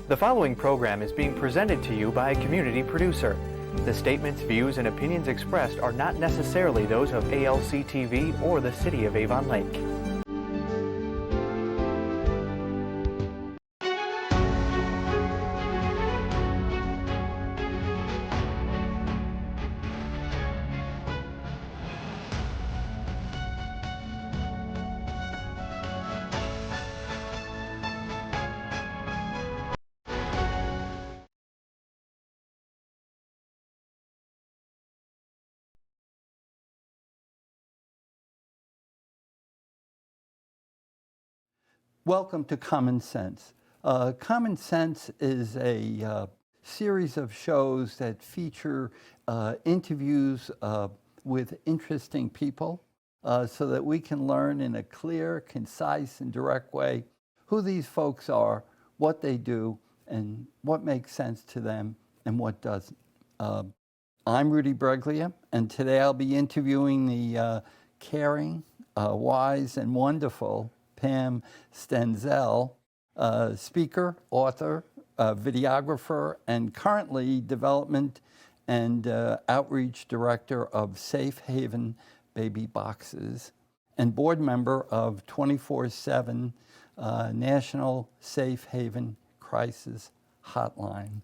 The following program is being presented to you by a community producer. The statements, views, and opinions expressed are not necessarily those of ALC TV or the City of Avon Lake. Welcome to Common Sense. Common Sense is a series of shows that feature interviews with interesting people so that we can learn in a clear, concise, and direct way who these folks are, what they do, and what makes sense to them and what doesn't. I'm Rudy Breglia, and today I'll be interviewing the caring, wise, and wonderful Pam Stenzel, speaker, author, videographer, and currently development and outreach director of Safe Haven Baby Boxes and board member of 24/7 National Safe Haven Crisis Hotline.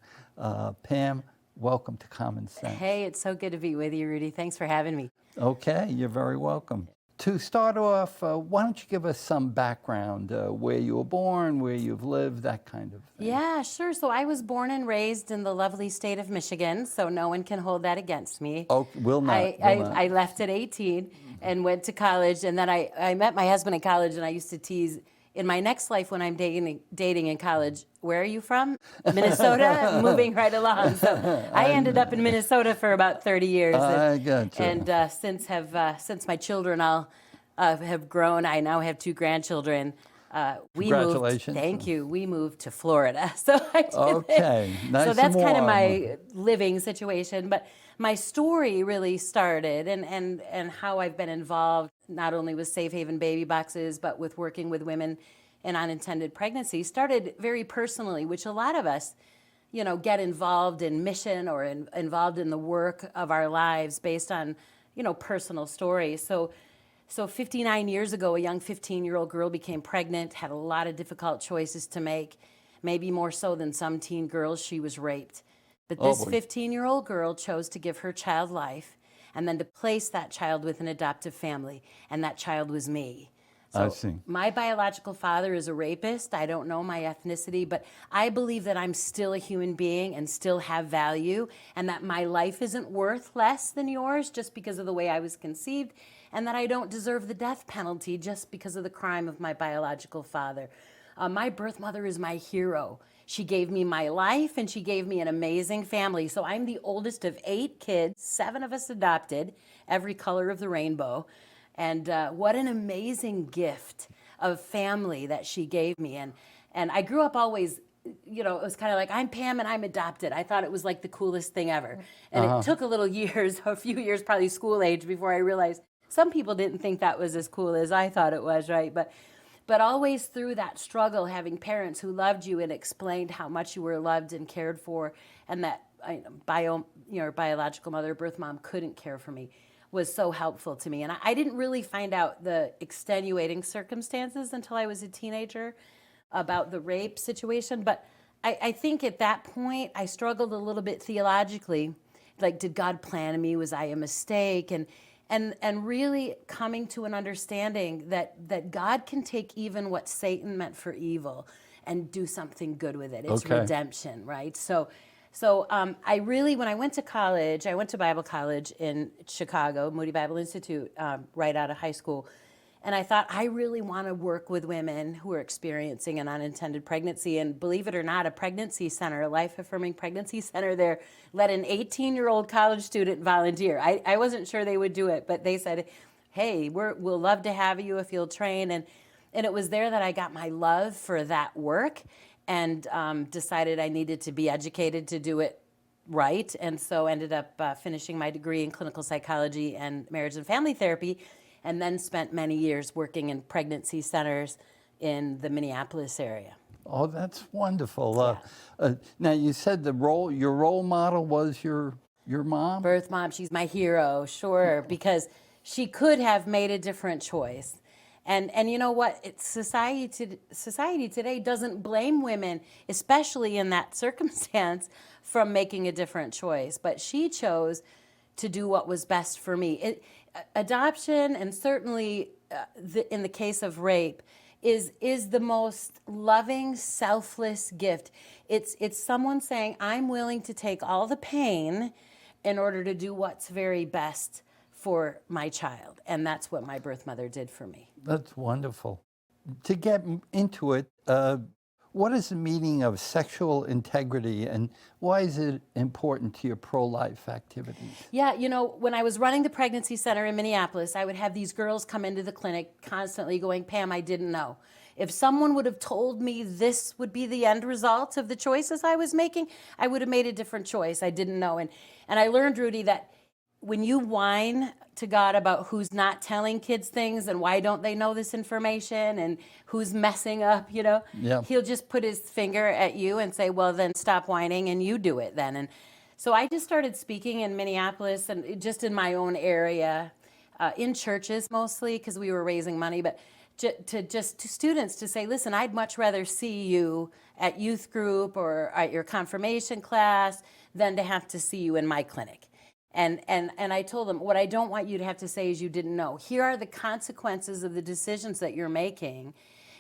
Pam, welcome to Common Sense. Hey, it's so good to be with you, Rudy. Thanks for having me. Okay, you're very welcome. To start off, why don't you give us some background, where you were born, where you've lived, that kind of thing. Yeah, sure. So I was born and raised in the lovely state of Michigan, so no one can hold that against me. Oh, will not. I left at 18 and went to college, and then I met my husband in college, and I used to tease, in my next life when I'm dating in college, where are you from? Minnesota? Moving right along. So I ended up in Minnesota for about 30 years. I got you. And since my children all have grown, I now have 2 grandchildren. Congratulations. Thank you. We moved to Florida. So I did Okay, nice. So that's and kind of warm. my living situation. But my story really started and how I've been involved not only with Safe Haven Baby Boxes, but with working with women in unintended pregnancy started very personally, which a lot of us, get involved in mission or involved in the work of our lives based on, personal stories. So 59 years ago, a young 15-year-old girl became pregnant, had a lot of difficult choices to make, maybe more so than some teen girls. She was raped. But this 15-year-old girl chose to give her child life and then to place that child with an adoptive family, and that child was me. So I see. My biological father is a rapist. I don't know my ethnicity, but I believe that I'm still a human being and still have value, and that my life isn't worth less than yours just because of the way I was conceived, and that I don't deserve the death penalty just because of the crime of my biological father. My birth mother is my hero. She gave me my life, and she gave me an amazing family. So I'm the oldest of 8 kids, 7 of us adopted, every color of the rainbow. And what an amazing gift of family that she gave me. And I grew up always, it was kind of like, I'm Pam and I'm adopted. I thought it was like the coolest thing ever. And it took a few years, probably school age, before I realized some people didn't think that was as cool as I thought it was, right? But always through that struggle, having parents who loved you and explained how much you were loved and cared for, and that biological mother, birth mom, couldn't care for me, was so helpful to me. And I didn't really find out the extenuating circumstances until I was a teenager about the rape situation. But I think at that point, I struggled a little bit theologically. Like, did God plan me? Was I a mistake? And really coming to an understanding that God can take even what Satan meant for evil and do something good with it. It's redemption, right? So I really, when I went to college, I went to Bible college in Chicago, Moody Bible Institute, right out of high school. And I thought, I really want to work with women who are experiencing an unintended pregnancy. And believe it or not, a pregnancy center, a life-affirming pregnancy center there, let an 18-year-old college student volunteer. I wasn't sure they would do it, but they said, hey, we'll love to have you if you'll train. And it was there that I got my love for that work and decided I needed to be educated to do it right. And so ended up finishing my degree in clinical psychology and marriage and family therapy, and then spent many years working in pregnancy centers in the Minneapolis area. Oh, that's wonderful. Now, you said your role model was your mom? Birth mom, she's my hero, sure, because she could have made a different choice. And you know what? Society today doesn't blame women, especially in that circumstance, from making a different choice. But she chose to do what was best for me. Adoption, and certainly in the case of rape, is the most loving, selfless gift. It's someone saying, I'm willing to take all the pain in order to do what's very best for my child. And that's what my birth mother did for me. That's wonderful. To get into it, what is the meaning of sexual integrity, and why is it important to your pro-life activities? Yeah, you know, when I was running the pregnancy center in Minneapolis, I would have these girls come into the clinic constantly going, Pam, I didn't know. If someone would have told me this would be the end result of the choices I was making, I would have made a different choice. I didn't know. And I learned, Rudy, that when you whine to God about who's not telling kids things and why don't they know this information and who's messing up, you know, He'll just put his finger at you and say, well, then stop whining and you do it then. And so I just started speaking in Minneapolis and just in my own area, in churches mostly, because we were raising money, but to students to say, listen, I'd much rather see you at youth group or at your confirmation class than to have to see you in my clinic. And I told them, what I don't want you to have to say is you didn't know. Here are the consequences of the decisions that you're making.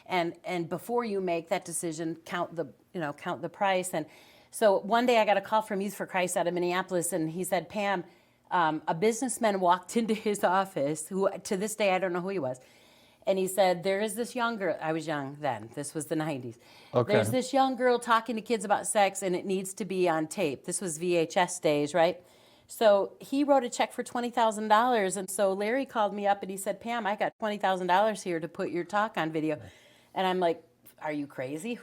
And before you make that decision, count the price. And so one day I got a call from Youth for Christ out of Minneapolis, and he said, Pam, a businessman walked into his office, who to this day I don't know who he was. And he said, there is this young girl. I was young then. This was the 90s. Okay. There's this young girl talking to kids about sex, and it needs to be on tape. This was VHS days, right? So he wrote a check for $20,000. And so Larry called me up and he said, Pam, I got $20,000 here to put your talk on video. And I'm like, are you crazy?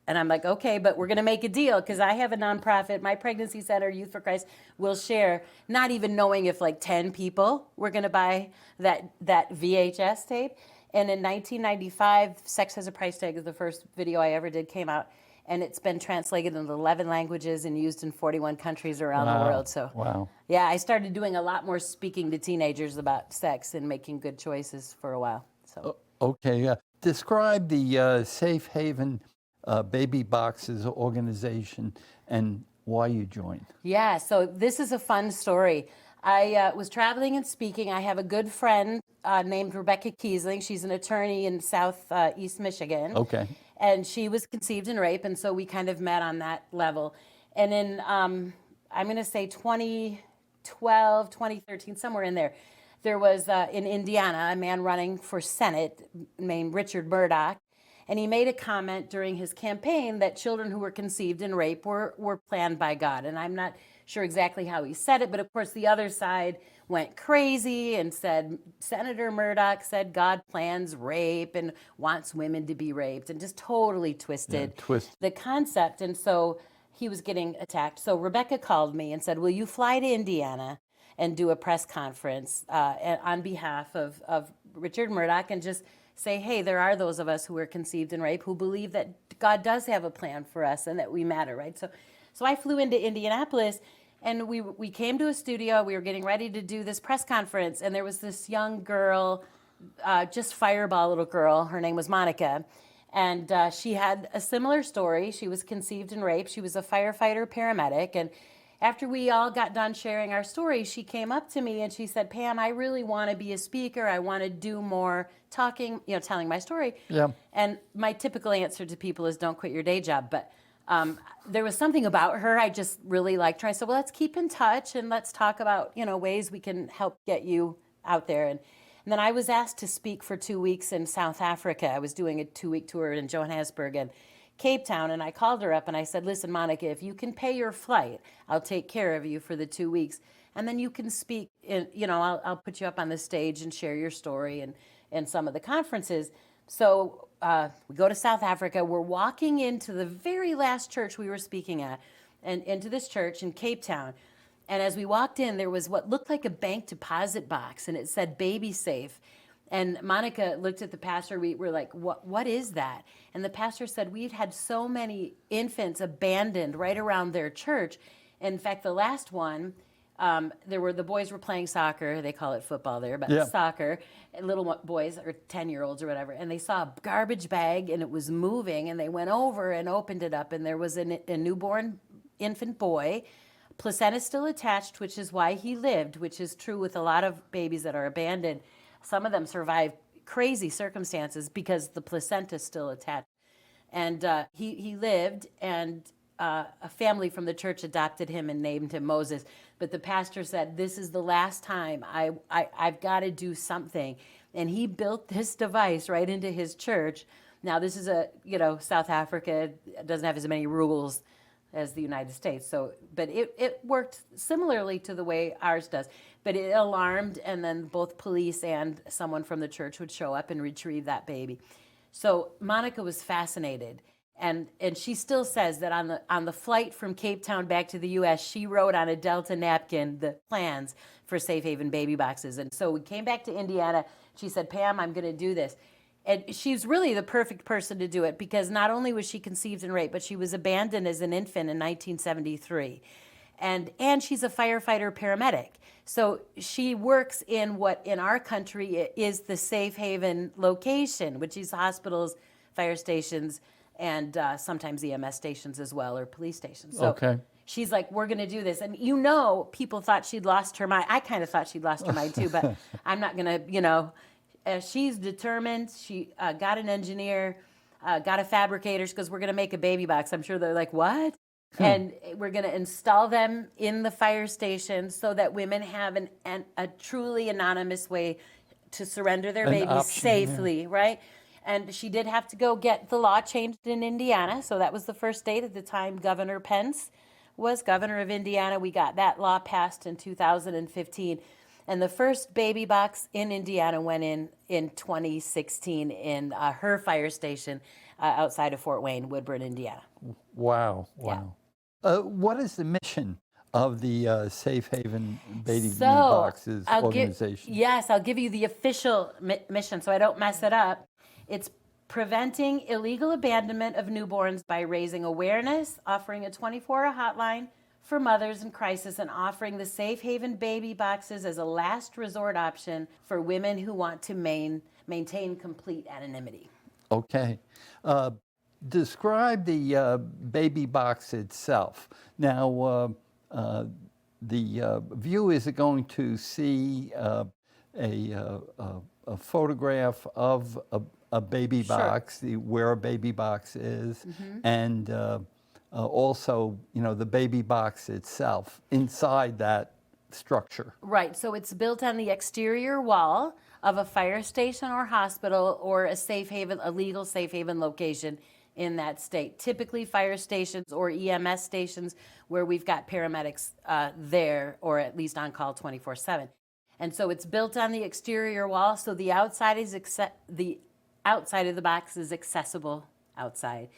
And I'm like, okay, but we're going to make a deal because I have a nonprofit. My pregnancy center, Youth for Christ, will share, not even knowing if like 10 people were going to buy that VHS tape. And in 1995, Sex Has a Price Tag is the first video I ever did, came out. And it's been translated into 11 languages and used in 41 countries around the world. So, yeah, I started doing a lot more speaking to teenagers about sex and making good choices for a while. So, okay, describe the Safe Haven Baby Boxes organization and why you joined. Yeah, so this is a fun story. I was traveling and speaking. I have a good friend named Rebecca Kiesling. She's an attorney in Southeast Michigan. Okay. And she was conceived in rape, and so we kind of met on that level. And in, I'm going to say 2012, 2013, somewhere in there, there was in Indiana a man running for Senate named Richard Murdoch. And he made a comment during his campaign that children who were conceived in rape were planned by God. And I'm not sure exactly how he said it, but of course the other side went crazy and said, Senator Murdoch said God plans rape and wants women to be raped, and just totally twisted the concept. And so he was getting attacked. So Rebecca called me and said, will you fly to Indiana and do a press conference on behalf of Richard Murdoch and just say, hey, there are those of us who were conceived in rape who believe that God does have a plan for us and that we matter, right? So I flew into Indianapolis, and we came to a studio. We were getting ready to do this press conference, and there was this young girl, just fireball little girl. Her name was Monica, and she had a similar story. She was conceived and raped. She was a firefighter paramedic, and after we all got done sharing our story, she came up to me and she said, Pam, I really want to be a speaker. I want to do more talking, telling my story. Yeah. And my typical answer to people is don't quit your day job. But there was something about her I just really liked her. I said, well, let's keep in touch and let's talk about, ways we can help get you out there. And then I was asked to speak for 2 weeks in South Africa. I was doing a 2-week tour in Johannesburg and Cape Town, and I called her up and I said, listen, Monica, if you can pay your flight, I'll take care of you for the 2 weeks. And then you can speak, I'll put you up on the stage and share your story and some of the conferences. So we go to South Africa. We're walking into the very last church we were speaking at, and into this church in Cape Town. And as we walked in, there was what looked like a bank deposit box, and it said Baby Safe. And Monica looked at the pastor. We were like, what is that? And the pastor said, we'd had so many infants abandoned right around their church. In fact, the last one, the boys were playing soccer. They call it football there, but Yeah. soccer. Little boys or 10-year-olds or whatever. And they saw a garbage bag and it was moving. And they went over and opened it up. And there was a newborn infant boy, placenta still attached, which is why he lived, which is true with a lot of babies that are abandoned. Some of them survive crazy circumstances because the placenta is still attached. And he lived, and a family from the church adopted him and named him Moses. But the pastor said, this is the last time. I've got to do something. And he built this device right into his church. Now, this is South Africa doesn't have as many rules as the United States. But it worked similarly to the way ours does. But it alarmed, and then both police and someone from the church would show up and retrieve that baby. So Monica was fascinated. And she still says that on the flight from Cape Town back to the U.S., she wrote on a Delta napkin the plans for safe haven baby boxes. And so we came back to Indiana. She said, Pam, I'm going to do this. And she's really the perfect person to do it because not only was she conceived and raped, but she was abandoned as an infant in 1973. And she's a firefighter paramedic. So she works in what in our country is the safe haven location, which is hospitals, fire stations, and sometimes EMS stations as well, or police stations. So Okay. she's like, we're going to do this. And people thought she'd lost her mind. I kind of thought she'd lost her mind too, but I'm not going to, she's determined. She got an engineer, got a fabricator. She goes, we're going to make a baby box. I'm sure they're like, what? And we're going to install them in the fire station so that women have a truly anonymous way to surrender their babies option, safely, right? And she did have to go get the law changed in Indiana. So that was the first state at the time. Governor Pence was governor of Indiana. We got that law passed in 2015. And the first baby box in Indiana went in 2016 in her fire station outside of Fort Wayne, Woodburn, Indiana. Wow. What is the mission of the Safe Haven Baby Boxes organization? I'll give you the official mission so I don't mess it up. It's preventing illegal abandonment of newborns by raising awareness, offering a 24-hour hotline for mothers in crisis, and offering the Safe Haven Baby Boxes as a last resort option for women who want to maintain complete anonymity. Okay. Describe the baby box itself. Now, the viewer is going to see a photograph of a baby box, where a baby box is, and also, the baby box itself inside that structure. Right. So it's built on the exterior wall of a fire station or hospital or a legal safe haven location in that state. Typically fire stations or EMS stations where we've got paramedics there, or at least on call 24/7. And so it's built on the exterior wall, so the outside of the box is accessible outside.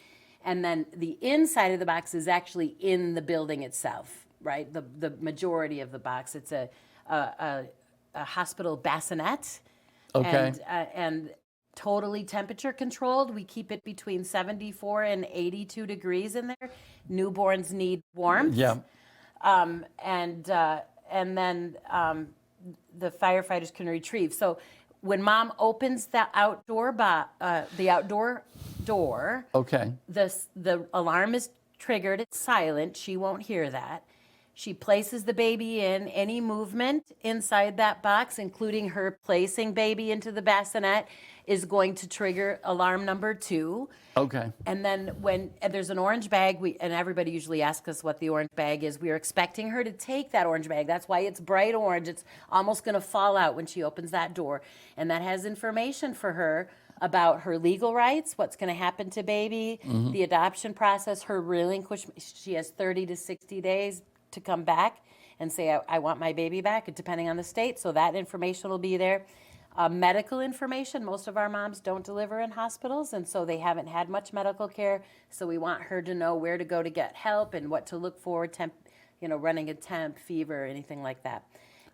And then the inside of the box is actually in the building itself, right? The majority of the box. It's a hospital bassinet. Okay. And totally temperature controlled. We keep it between 74 and 82 degrees in there. Newborns need warmth. Yeah. And then the firefighters can retrieve. So when mom opens the outdoor door, Okay. the alarm is triggered. It's silent. She won't hear that. She places the baby in. Any movement inside that box, including her placing baby into the bassinet, is going to trigger alarm number 2. Okay. And then when there's an orange bag, and everybody usually asks us what the orange bag is, we are expecting her to take that orange bag. That's why it's bright orange. It's almost going to fall out when she opens that door. And that has information for her about her legal rights, what's going to happen to baby, the adoption process, her relinquishment. She has 30 to 60 days to come back and say, I want my baby back, depending on the state. So that information will be there. Medical information, most of our moms don't deliver in hospitals, and so they haven't had much medical care. So we want her to know where to go to get help and what to look for, running a temp, fever, anything like that.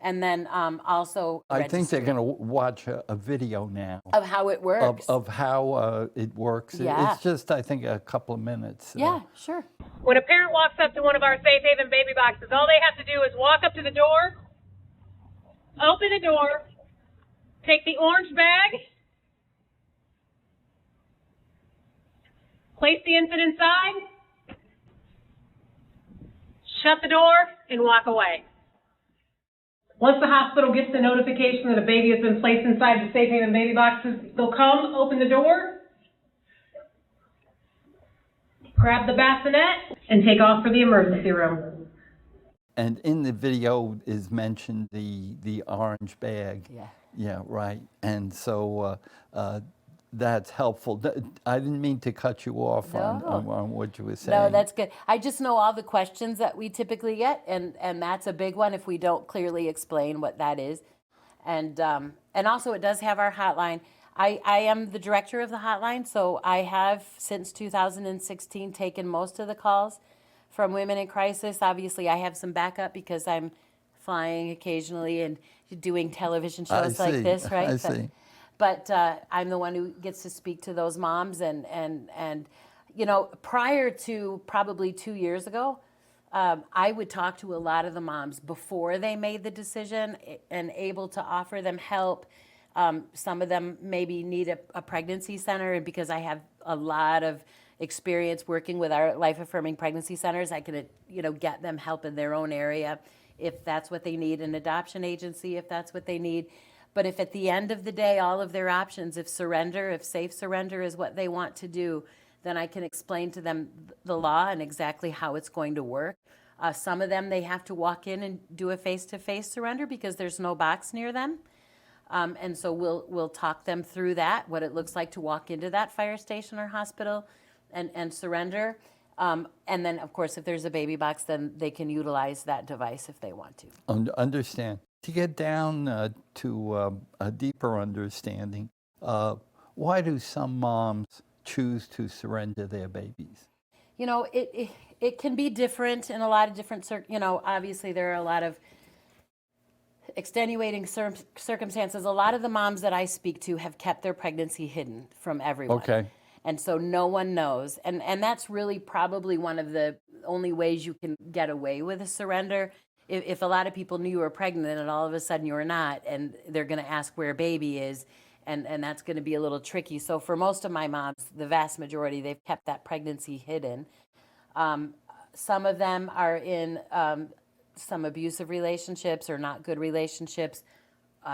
And then also I think they're registry going to watch a video now of how it works. of how it works. Yeah. It's just, I think, a couple of minutes. Yeah, sure. When a parent walks up to one of our Safe Haven baby boxes, all they have to do is walk up to the door, open the door, take the orange bag, place the infant inside, shut the door, and walk away. Once the hospital gets the notification that a baby has been placed inside the Safe Haven baby boxes, they'll come, open the door, grab the bassinet, and take off for the emergency room. And in the video is mentioned the orange bag. Yeah. Yeah, right. And so that's helpful. I didn't mean to cut you off on what you were saying. No, that's good. I just know all the questions that we typically get, and that's a big one if we don't clearly explain what that is. And also it does have our hotline. I am the director of the hotline, so I have since 2016 taken most of the calls from women in crisis. Obviously, I have some backup because I'm flying occasionally and doing television shows like this, right? I see. But I'm the one who gets to speak to those moms, and you know, prior to probably 2 years ago, I would talk to a lot of the moms before they made the decision and able to offer them help. Some of them maybe need a pregnancy center, and because I have a lot of experience working with our life-affirming pregnancy centers, I can, you know, get them help in their own area if that's what they need, an adoption agency if that's what they need. But if at the end of the day, all of their options, if safe surrender is what they want to do, then I can explain to them the law and exactly how it's going to work. Some of them, they have to walk in and do a face-to-face surrender because there's no box near them. And so we'll talk them through that, what it looks like to walk into that fire station or hospital and surrender. And then, of course, if there's a baby box, then they can utilize that device if they want to. Understand. To get down to a deeper understanding, why do some moms choose to surrender their babies? You know, it can be different in a lot of different, you know, obviously there are a lot of extenuating circumstances. A lot of the moms that I speak to have kept their pregnancy hidden from everyone. Okay. And so no one knows. And that's really probably one of the only ways you can get away with a surrender. If a lot of people knew you were pregnant and all of a sudden you're not, and they're going to ask where baby is, and that's going to be a little tricky. So for most of my moms, the vast majority, they've kept that pregnancy hidden. Some of them are in some abusive relationships or not good relationships.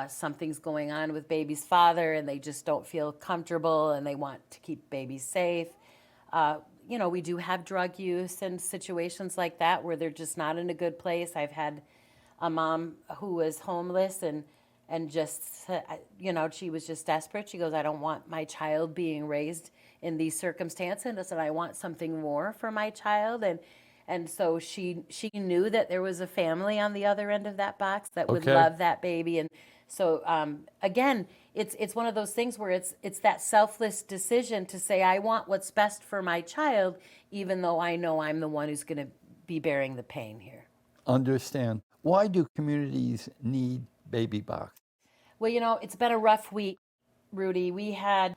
Something's going on with baby's father and they just don't feel comfortable and they want to keep baby safe. You know, we do have drug use and situations like that where they're just not in a good place. I've had a mom who was homeless and just, you know, she was just desperate. She goes, I don't want my child being raised in these circumstances, and I want something more for my child. And so she knew that there was a family on the other end of that box that would love that baby. And so, again, it's one of those things where it's that selfless decision to say, I want what's best for my child, even though I know I'm the one who's going to be bearing the pain here. Understand. Why do communities need baby box? Well, you know, it's been a rough week, Rudy. We had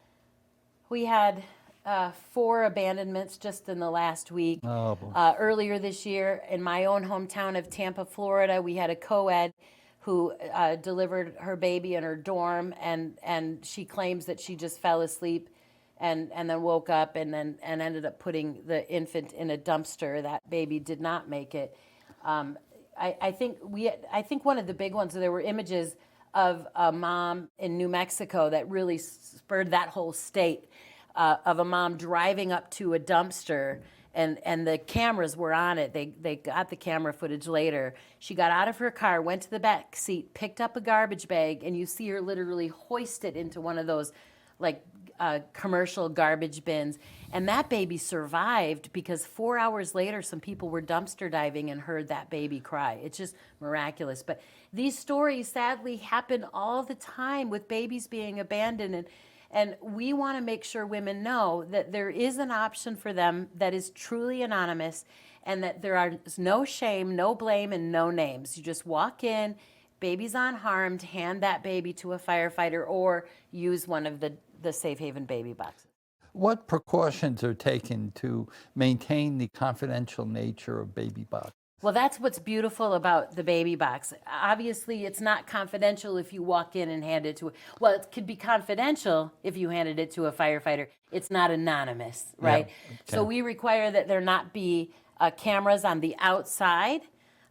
4 abandonments just in the last week. Oh, boy. Earlier this year, in my own hometown of Tampa, Florida, we had a co-ed who delivered her baby in her dorm, and she claims that she just fell asleep and then woke up and ended up putting the infant in a dumpster. That baby did not make it. I think one of the big ones, there were images of a mom in New Mexico that really spurred that whole state, of a mom driving up to a dumpster, and the cameras were on it. They got the camera footage later. She got out of her car, went to the back seat, picked up a garbage bag, and you see her literally hoist it into one of those like commercial garbage bins. And that baby survived because 4 hours later, some people were dumpster diving and heard that baby cry. It's just miraculous. But these stories sadly happen all the time with babies being abandoned. And we want to make sure women know that there is an option for them that is truly anonymous, and that there is no shame, no blame, and no names. You just walk in, baby's unharmed, hand that baby to a firefighter or use one of the Safe Haven baby boxes. What precautions are taken to maintain the confidential nature of baby box? Well, that's what's beautiful about the baby box. Obviously, it's not confidential if you walk in and hand it to well, it could be confidential if you handed it to a firefighter. It's not anonymous, right? Yeah, okay. So we require that there not be cameras on the outside.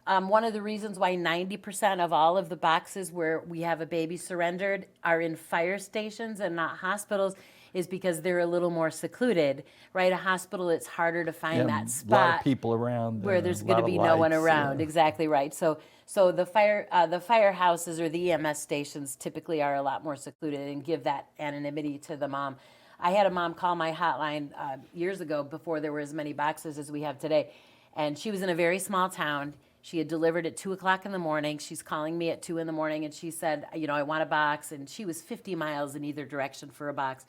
One of the reasons why 90% of all of the boxes where we have a baby surrendered are in fire stations and not hospitals is because they're a little more secluded, right? A hospital, it's harder to find that spot. A lot of people around. Where there's going to be no one around. Exactly right. So the firehouses or the EMS stations typically are a lot more secluded and give that anonymity to the mom. I had a mom call my hotline years ago before there were as many boxes as we have today. And she was in a very small town. She had delivered at 2 o'clock in the morning. She's calling me at 2 in the morning and she said, I want a box. And she was 50 miles in either direction for a box.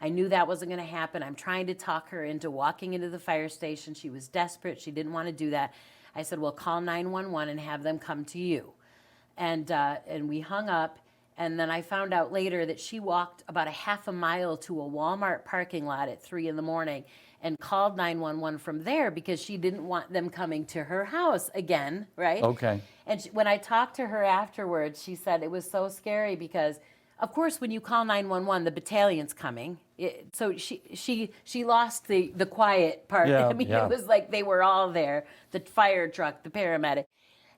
I knew that wasn't going to happen. I'm trying to talk her into walking into the fire station. She was desperate. She didn't want to do that. I said, well, call 911 and have them come to you. And we hung up. And then I found out later that she walked about a half a mile to a Walmart parking lot at 3 in the morning and called 911 from there because she didn't want them coming to her house again, right? Okay. And when I talked to her afterwards, she said it was so scary because of course, when you call 911, the battalion's coming. So she lost the quiet part. Yeah, I mean, yeah. It was like they were all there, the fire truck, the paramedic.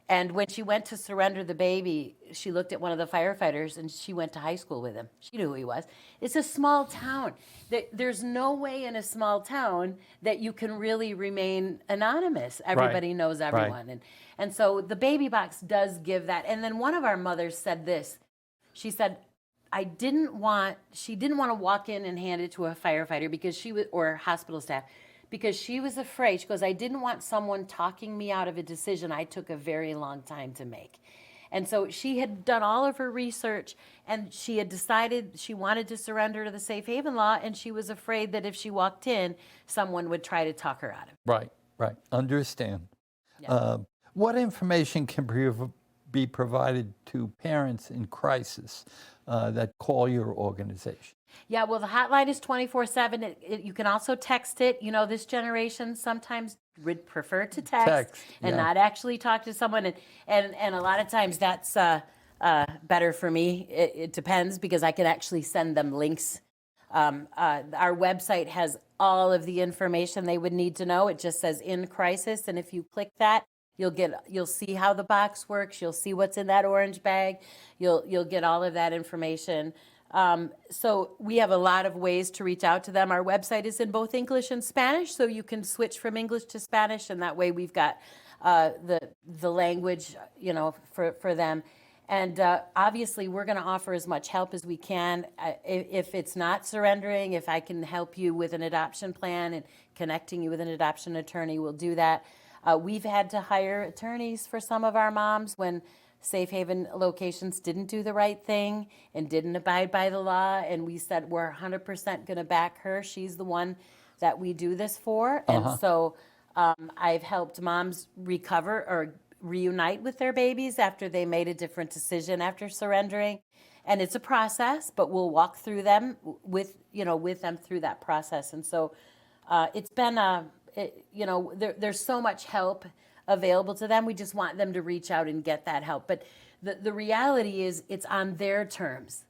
And when she went to surrender the baby, she looked at one of the firefighters and she went to high school with him. She knew who he was. It's a small town. There's no way in a small town that you can really remain anonymous. Everybody knows everyone. Right. And so the baby box does give that. And then one of our mothers said this. She said, she didn't want to walk in and hand it to a firefighter because or hospital staff, because she was afraid. She goes, I didn't want someone talking me out of a decision I took a very long time to make. And so she had done all of her research and she had decided she wanted to surrender to the Safe Haven law, and she was afraid that if she walked in, someone would try to talk her out of it. Right. Understand. Yeah. What information can be provided to parents in crisis that call your organization? Yeah, well, the hotline is 24/7. You can also text it. This generation sometimes would prefer to text and not actually talk to someone. And a lot of times that's better for me. It depends because I can actually send them links. Our website has all of the information they would need to know. It just says in crisis. And if you click that, you'll see how the box works. You'll see what's in that orange bag. You'll get all of that information. So we have a lot of ways to reach out to them. Our website is in both English and Spanish, so you can switch from English to Spanish, and that way we've got the language, for them. And obviously, we're going to offer as much help as we can. If it's not surrendering, if I can help you with an adoption plan and connecting you with an adoption attorney, we'll do that. We've had to hire attorneys for some of our moms when Safe Haven locations didn't do the right thing and didn't abide by the law. And we said, we're 100% going to back her. She's the one that we do this for. And so I've helped moms recover or reunite with their babies after they made a different decision after surrendering. And it's a process, but we'll walk through them with them through that process. And so it's been there's so much help available to them. We just want them to reach out and get that help. But the reality is it's on their terms.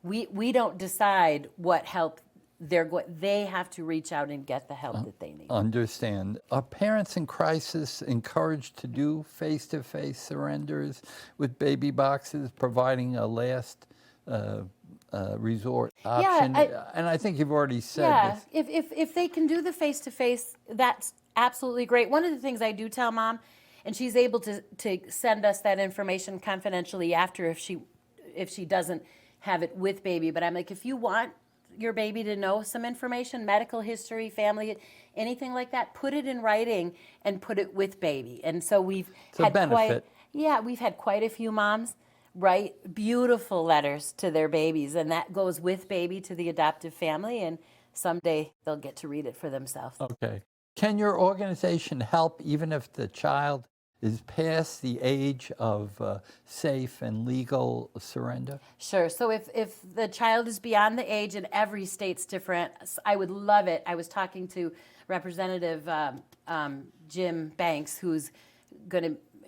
We don't decide what help they have to reach out and get the help that they need. Understand. Are parents in crisis encouraged to do face-to-face surrenders with baby boxes, providing a last resort option? And I think you've already said this. If they can do the face-to-face, that's absolutely great. One of the things I do tell mom, and she's able to send us that information confidentially after if she doesn't have it with baby, but I'm like, if you want your baby to know some information, medical history, family, anything like that, put it in writing and put it with baby. And so we've had quite a few moms write beautiful letters to their babies, and that goes with baby to the adoptive family, and someday they'll get to read it for themselves. Okay. Can your organization help even if the child is past the age of safe and legal surrender? Sure. So if the child is beyond the age, and every state's different, I would love it. I was talking to Representative Jim Banks, who's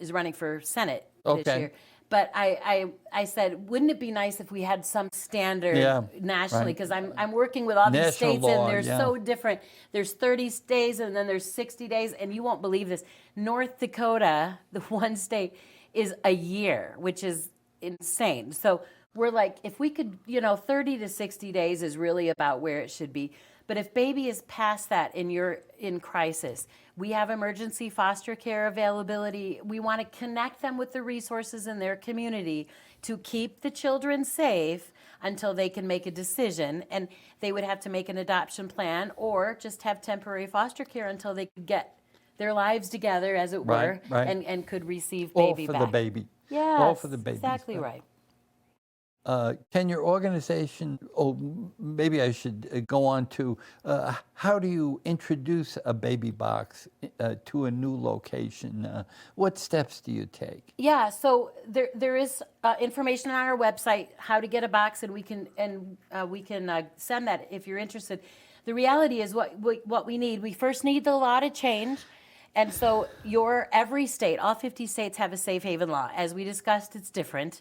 is running for Senate this Okay. year. But I said, wouldn't it be nice if we had some standard nationally? right. Because I'm working with all these National states, law, and they're yeah. so different. There's 30 days, and then there's 60 days, and you won't believe this. North Dakota, the one state, is a year, which is insane. So we're like, if we could, 30 to 60 days is really about where it should be. But if baby is past that and you're in crisis, we have emergency foster care availability. We want to connect them with the resources in their community to keep the children safe until they can make a decision. And they would have to make an adoption plan or just have temporary foster care until they could get their lives together, as it were, Right. and could receive All baby for back. the baby. Yes, All for the baby. exactly right. Can your organization, maybe I should go on to, how do you introduce a baby box to a new location? What steps do you take? Yeah, so there is information on our website how to get a box, and we can send that if you're interested. The reality is what we need. We first need the law to change, and so every state, all 50 states have a safe haven law. As we discussed, it's different.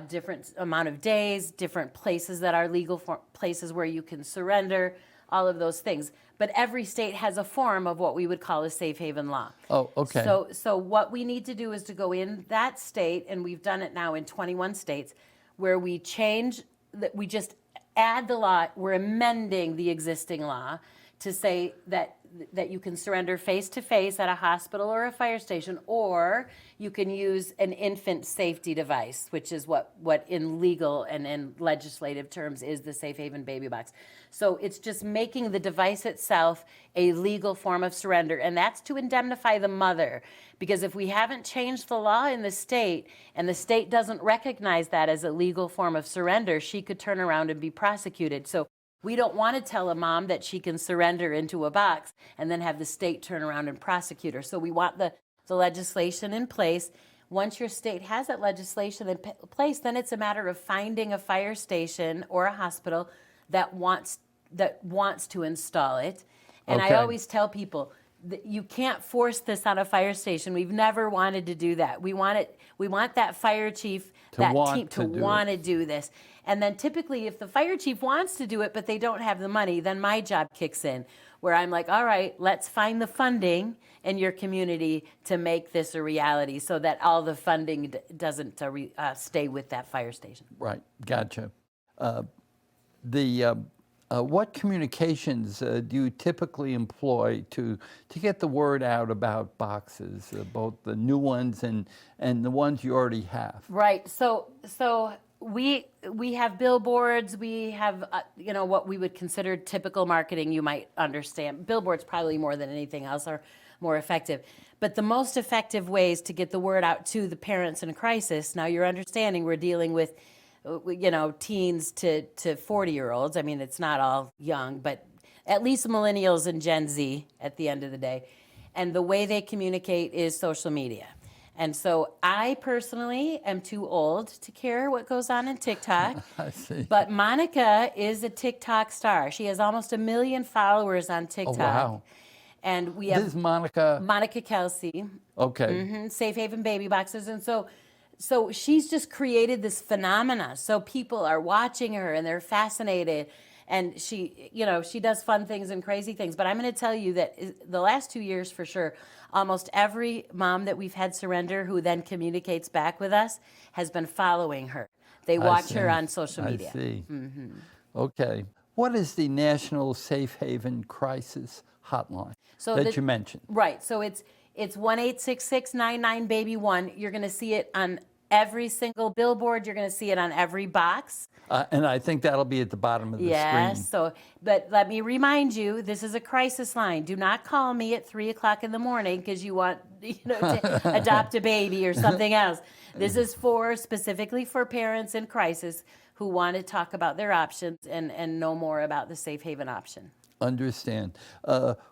Different amount of days, different places that are legal places where you can surrender, all of those things. But every state has a form of what we would call a safe haven law. Oh, okay. So what we need to do is to go in that state, and we've done it now in 21 states, where we we just add the law, we're amending the existing law to say that you can surrender face-to-face at a hospital or a fire station, or you can use an infant safety device, which is what in legal and in legislative terms is the safe haven baby box. So it's just making the device itself a legal form of surrender, and that's to indemnify the mother. Because if we haven't changed the law in the state, and the state doesn't recognize that as a legal form of surrender, she could turn around and be prosecuted. So we don't want to tell a mom that she can surrender into a box and then have the state turn around and prosecute her. So we want the legislation in place. Once your state has that legislation in place, then it's a matter of finding a fire station or a hospital that wants to install it. And Okay. I always tell people that you can't force this on a fire station. We've never wanted to do that. We want that fire chief, that team to want to do this. And then typically if the fire chief wants to do it, but they don't have the money, then my job kicks in, where I'm like, all right, let's find the funding in your community to make this a reality so that all the funding doesn't stay with that fire station. Right, gotcha. What communications do you typically employ to get the word out about boxes, both the new ones and the ones you already have? Right. So we have billboards. We have what we would consider typical marketing. You might understand billboards probably more than anything else are more effective. But the most effective ways to get the word out to the parents in a crisis. Now you're understanding we're dealing with teens to 40-year-olds. I mean, it's not all young, but at least millennials and Gen Z at the end of the day. And the way they communicate is social media. And so I personally am too old to care what goes on in TikTok. I see. But Monica is a TikTok star. She has almost 1 million followers on TikTok. Oh, wow. And we have This is Monica. Monica Kelsey. Okay. Safe Haven baby boxes. And so she's just created this phenomena. So people are watching her and they're fascinated. And she does fun things and crazy things. But I'm going to tell you that the last 2 years for sure, almost every mom that we've had surrender who then communicates back with us has been following her. They watch her on social media. I see. Okay. What is the National Safe Haven Crisis Hotline that you mentioned? Right. So it's 1-866-99-BABY-1. You're going to see it on every single billboard. You're going to see it on every box. And I think that'll be at the bottom of the screen. Yes. But let me remind you, this is a crisis line. Do not call me at 3 o'clock in the morning because you want to adopt a baby or something else. This is specifically for parents in crisis who want to talk about their options and know more about the Safe Haven option. Understand.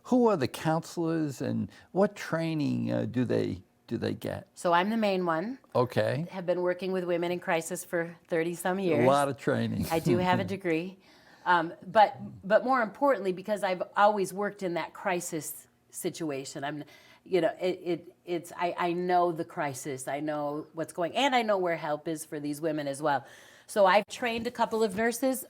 Who are the counselors and what training do they do they get? So I'm the main one. Okay. Have been working with women in crisis for 30-some A years. lot of training. I do have a degree. But more importantly, because I've always worked in that crisis situation, I know the crisis, I know what's going, and I know where help is for these women as well. So I've trained a couple of nurses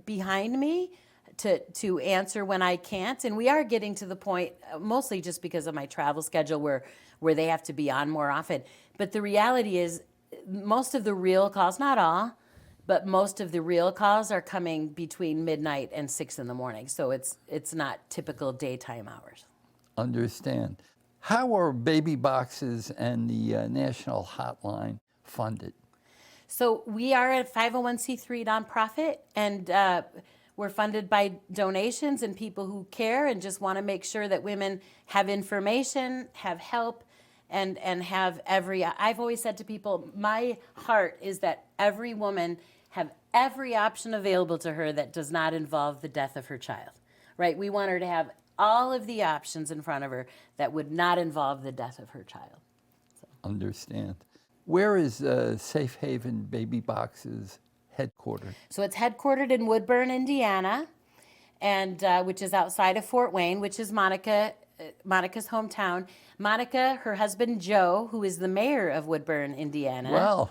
behind me to answer when I can't, and we are getting to the point, mostly just because of my travel schedule, where they have to be on more often. But the reality is, most of the real calls, not all, but most of the real calls are coming between midnight and 6 in the morning. So it's not typical daytime hours. Understand. How are baby boxes and the National Hotline funded? So we are a 501c3 nonprofit, and we're funded by donations and people who care and just want to make sure that women have information, have help, and have I've always said to people, my heart is that every woman have every option available to her that does not involve the death of her child, right? We want her to have all of the options in front of her that would not involve the death of her child. So. Understand. Where is Safe Haven Baby Boxes headquartered? So it's headquartered in Woodburn, Indiana, and which is outside of Fort Wayne, which is Monica's hometown. Monica, her husband Joe, who is the mayor of Woodburn, Indiana. Well.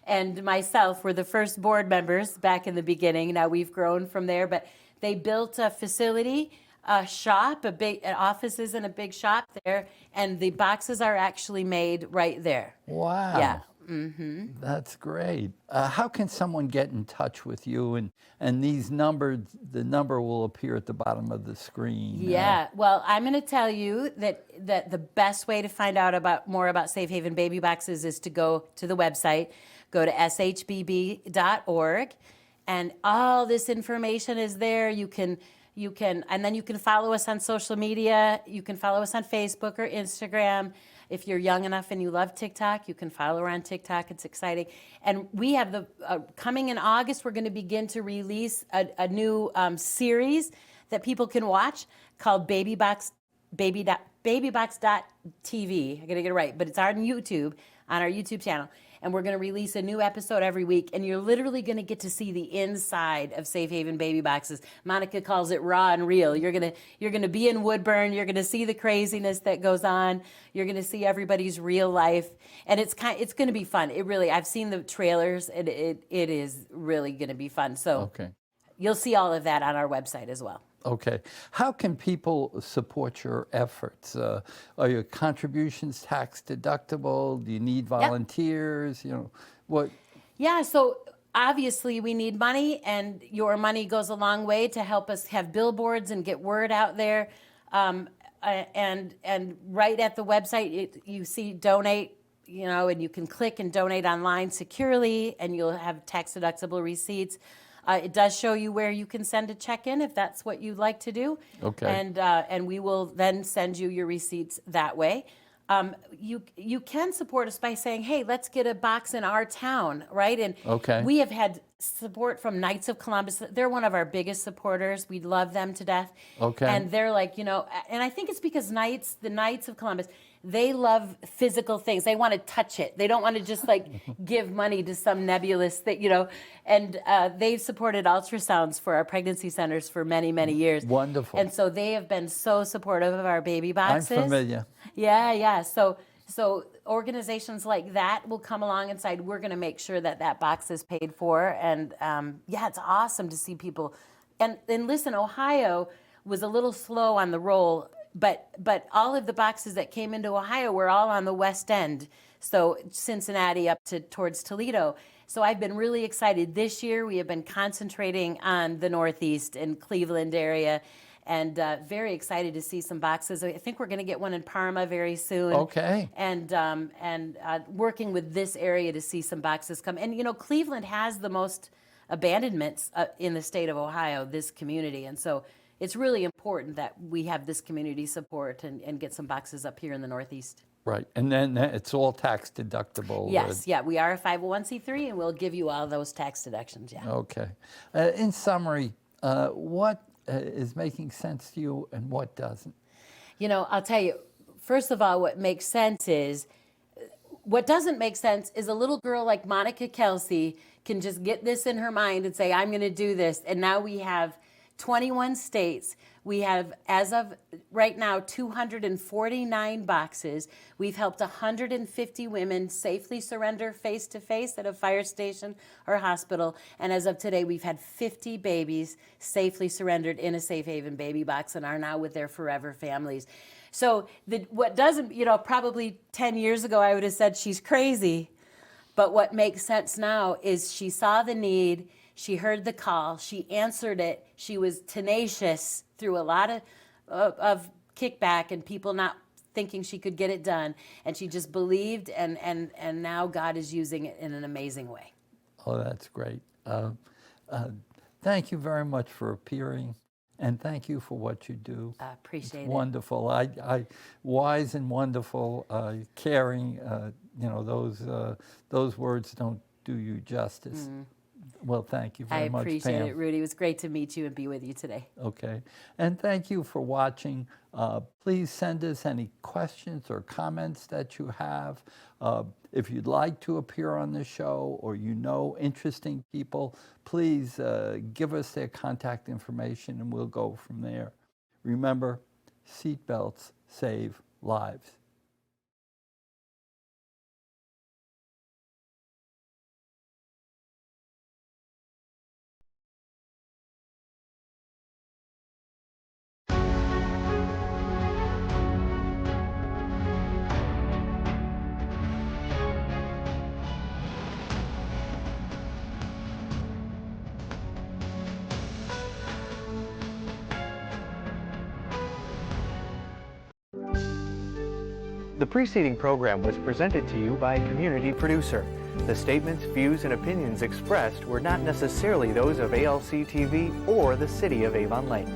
And myself were the first board members back in the beginning. Now we've grown from there, but they built a facility, a shop, offices and a big shop there, and the boxes are actually made right there. Wow. Yeah. Mm-hmm. That's great. How can someone get in touch with you? And these numbers, the number will appear at the bottom of the screen. Yeah. Well, I'm going to tell you that the best way to find out more about Safe Haven Baby Boxes is to go to the website, go to shbb.org, and all this information is there. You can, and then you can follow us on social media. You can follow us on Facebook or Instagram. If you're young enough and you love TikTok, you can follow her on TikTok. It's exciting. And we have coming in August, we're going to begin to release a new series that people can watch called Babybox.tv. I got to get it right, but it's on YouTube, on our YouTube channel. And we're going to release a new episode every week, and you're literally going to get to see the inside of Safe Haven Baby Boxes. Monica calls it raw and real. You're going to be in Woodburn. You're going to see the craziness that goes on. You're going to see everybody's real life, and it's going to be fun. I've seen the trailers, and it is really going to be fun. So Okay. You'll see all of that on our website as well. Okay. How can people support your efforts? Are your contributions tax deductible? Do you need volunteers? You know, what? Yeah, so obviously we need money, and your money goes a long way to help us have billboards and get word out there. And right at the website, you see donate, and you can click and donate online securely, and you'll have tax deductible receipts. It does show you where you can send a check in if that's what you'd like to do. Okay. And we will then send you your receipts that way. You can support us by saying, hey, let's get a box in our town, right? And Okay. we have had support from Knights of Columbus. They're one of our biggest supporters. We love them to death. Okay. And they're like, and I think it's because the Knights of Columbus, they love physical things. They want to touch it. They don't want to just give money to some nebulous thing, And they've supported ultrasounds for our pregnancy centers for many, many years. Wonderful. And so they have been so supportive of our baby boxes. I'm familiar. Yeah. So organizations like that will come along and say, we're going to make sure that box is paid for. And it's awesome to see people. And listen, Ohio was a little slow on the roll, but all of the boxes that came into Ohio were all on the West End. So Cincinnati up towards Toledo. So I've been really excited. This year we have been concentrating on the Northeast and Cleveland area, and very excited to see some boxes. I think we're going to get one in Parma very soon. Okay. And working with this area to see some boxes come. And Cleveland has the most abandonments in the state of Ohio, this community, and so it's really important that we have this community support and get some boxes up here in the Northeast. Right. And then it's all tax deductible. Yes. We are a 501c3, and we'll give you all those tax deductions. Yeah. Okay. In summary, what is making sense to you and what doesn't? I'll tell you, first of all, what makes sense is, what doesn't make sense is a little girl like Monica Kelsey can just get this in her mind and say, I'm going to do this. And now we have 21 states. We have, as of right now, 249 boxes. We've helped 150 women safely surrender face-to-face at a fire station or hospital. And as of today, we've had 50 babies safely surrendered in a safe haven baby box and are now with their forever families. So what doesn't, probably 10 years ago, I would have said she's crazy. But what makes sense now is she saw the need, she heard the call, she answered it, she was tenacious through a lot of kickback and people not thinking she could get it done. And she just believed, and now God is using it in an amazing way. Oh, that's great. Thank you very much for appearing. And thank you for what you do. I appreciate it. Wonderful. I wise and wonderful, caring. Those words don't do you justice. Well, thank you very much, Pam. I appreciate it, Rudy. It was great to meet you and be with you today. Okay. And thank you for watching. Please send us any questions or comments that you have. If you'd like to appear on the show or interesting people, please give us their contact information and we'll go from there. Remember, seatbelts save lives. The preceding program was presented to you by a community producer. The statements, views, and opinions expressed were not necessarily those of ALC TV or the City of Avon Lake.